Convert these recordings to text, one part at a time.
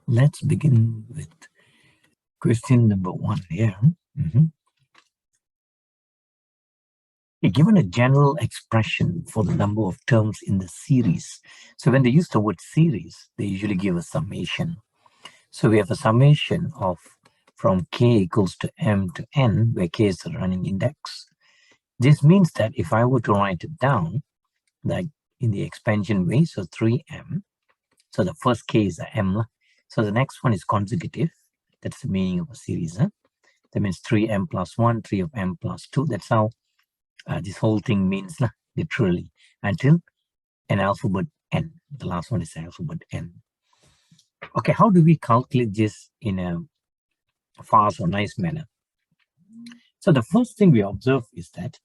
Let's begin with question number 1 here. Given a general expression for the number of terms in the series. So when they use the word series, they usually give a summation. So we have a summation of from k equals to m to n, where k is the running index. This means that if I were to write it down, like in the expansion way, so 3m, so the first k is a m, so the next one is consecutive. That's the meaning of a series. That means 3m plus 1, 3 of m plus 2. That's how this whole thing means, literally, until an alphabet n. The last one is alphabet n. Okay, how do we calculate this in a fast or nice manner? So the first thing we observe is that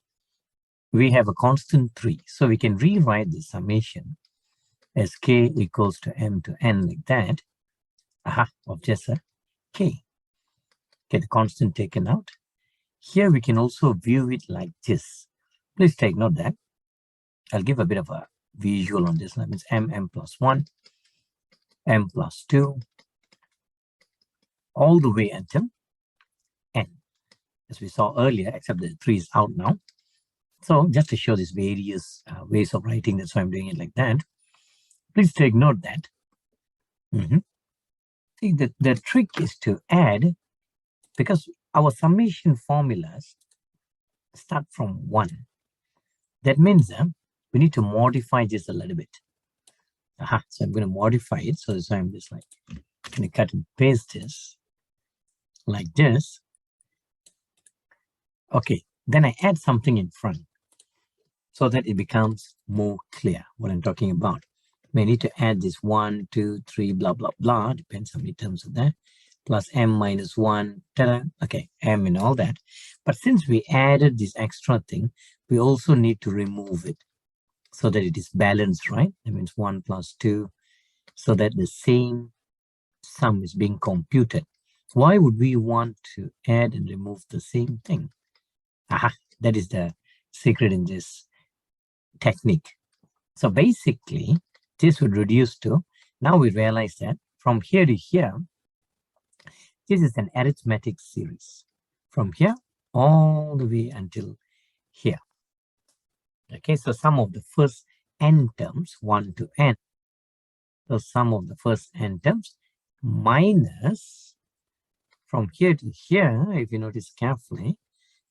we have a constant 3. So we can rewrite the summation as k equals to m to n like that, of just a k. Get the constant taken out. Here we can also view it like this. Please take note that I'll give a bit of a visual on this. That means m plus 1, m plus 2, all the way until n, as we saw earlier, except that 3 is out now. So just to show these various ways of writing, that's why I'm doing it like that. Please take note that see, the trick is to add, because our summation formulas start from 1. That means we need to modify this a little bit. So I'm going to modify it. So this I'm just like going to cut and paste this like this. Okay, then I add something in front so that it becomes more clear what I'm talking about. May need to add this 1, 2, 3, blah, blah, blah. Depends how many terms are there. Plus m minus 1. Ta-da. Okay, m and all that. But since we added this extra thing, we also need to remove it so that it is balanced, right? That means 1 plus 2, so that the same sum is being computed. Why would we want to add and remove the same thing? That is the secret in this technique. So basically, this would reduce to, now we realize that from here to here, this is an arithmetic series. From here all the way until here. Okay, so sum of the first n terms, 1 to n. So sum of the first n terms minus from here to here, if you notice carefully,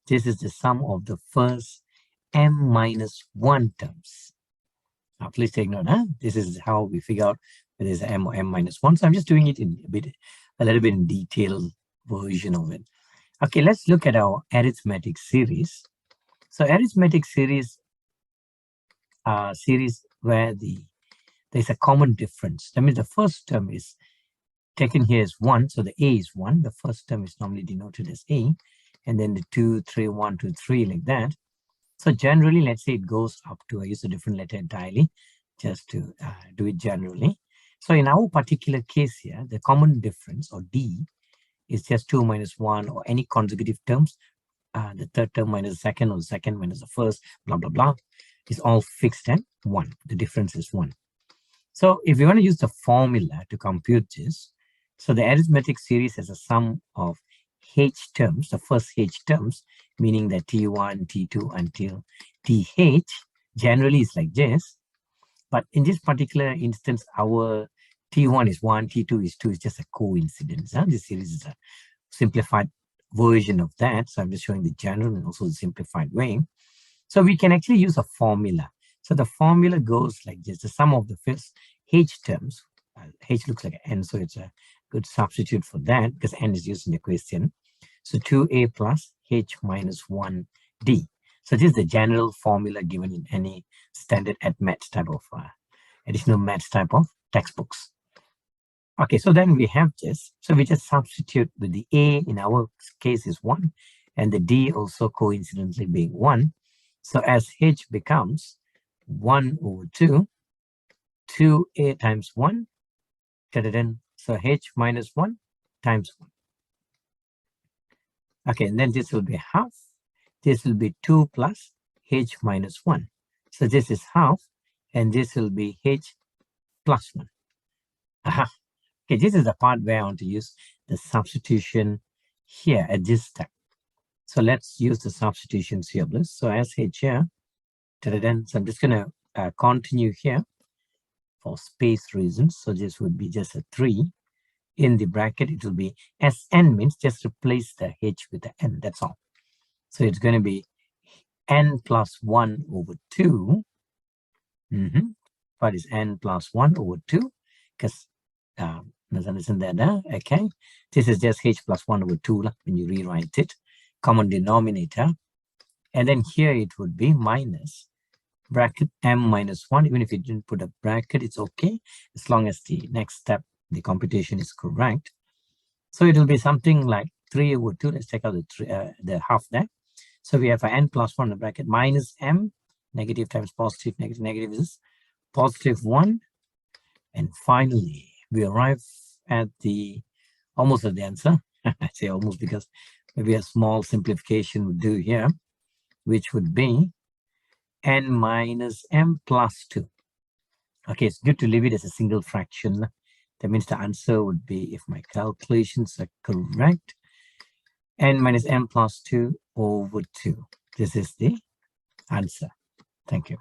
this is the sum of the first m minus 1 terms. Now, please take note, this is how we figure out whether it's m or m minus 1. So I'm just doing it in a little bit in detailed version of it. Okay, let's look at our arithmetic series. So arithmetic series where there's a common difference. That means the first term is taken here as 1, so the a is 1. The first term is normally denoted as a, and then the 2, 3, 1, 2, 3 like that. So generally, let's say it goes up to, I use a different letter entirely just to do it generally. So in our particular case here, the common difference, or d, is just 2 minus 1, or any consecutive terms. The third term minus the second, or the second minus the first, blah, blah, blah, is all fixed at 1. The difference is 1. So if you want to use the formula to compute this, so the arithmetic series has a sum of h terms, the first h terms, meaning that t1, t2 until th, generally is like this. But in this particular instance, our t1 is 1, t2 is 2, is just a coincidence. This series is a simplified version of that. So I'm just showing the general and also the simplified way. So we can actually use a formula. So the formula goes like this. The sum of the first h terms, h looks like an n, so it's a good substitute for that because n is used in the question. So 2a plus h minus 1d. So this is the general formula given in any standard maths type of additional maths type of textbooks. Okay, so then we have this. So we just substitute with the a, in our case is 1, and the d also coincidentally being 1. So as h becomes 1 over 2, 2a times 1, so h minus 1 times 1. Okay, and then this will be half. This will be 2 plus h minus 1. So this is half, and this will be h plus 1. Okay, this is the part where I want to use the substitution here at this step. So let's use the substitutions here, please. So SH here, so I'm just going to continue here for space reasons. So this would be just a 3. In the bracket, it will be Sn means just replace the H with the N. That's all. So it's going to be N plus 1 over 2. What is N plus 1 over 2? Because understand that, okay? This is just H plus 1 over 2 when you rewrite it. Common denominator. And then here it would be minus bracket M minus 1. Even if you didn't put a bracket, it's okay. As long as the next step, the computation is correct. So it will be something like 3 over 2. Let's take out the half there. So we have N plus 1 in the bracket minus M. Negative times positive, negative is positive 1. And finally, we arrive at almost at the answer. I say almost because maybe a small simplification would do here, which would be N minus M plus 2. Okay, it's good to leave it as a single fraction. That means the answer would be, if my calculations are correct, N minus M plus 2 over 2. This is the answer. Thank you.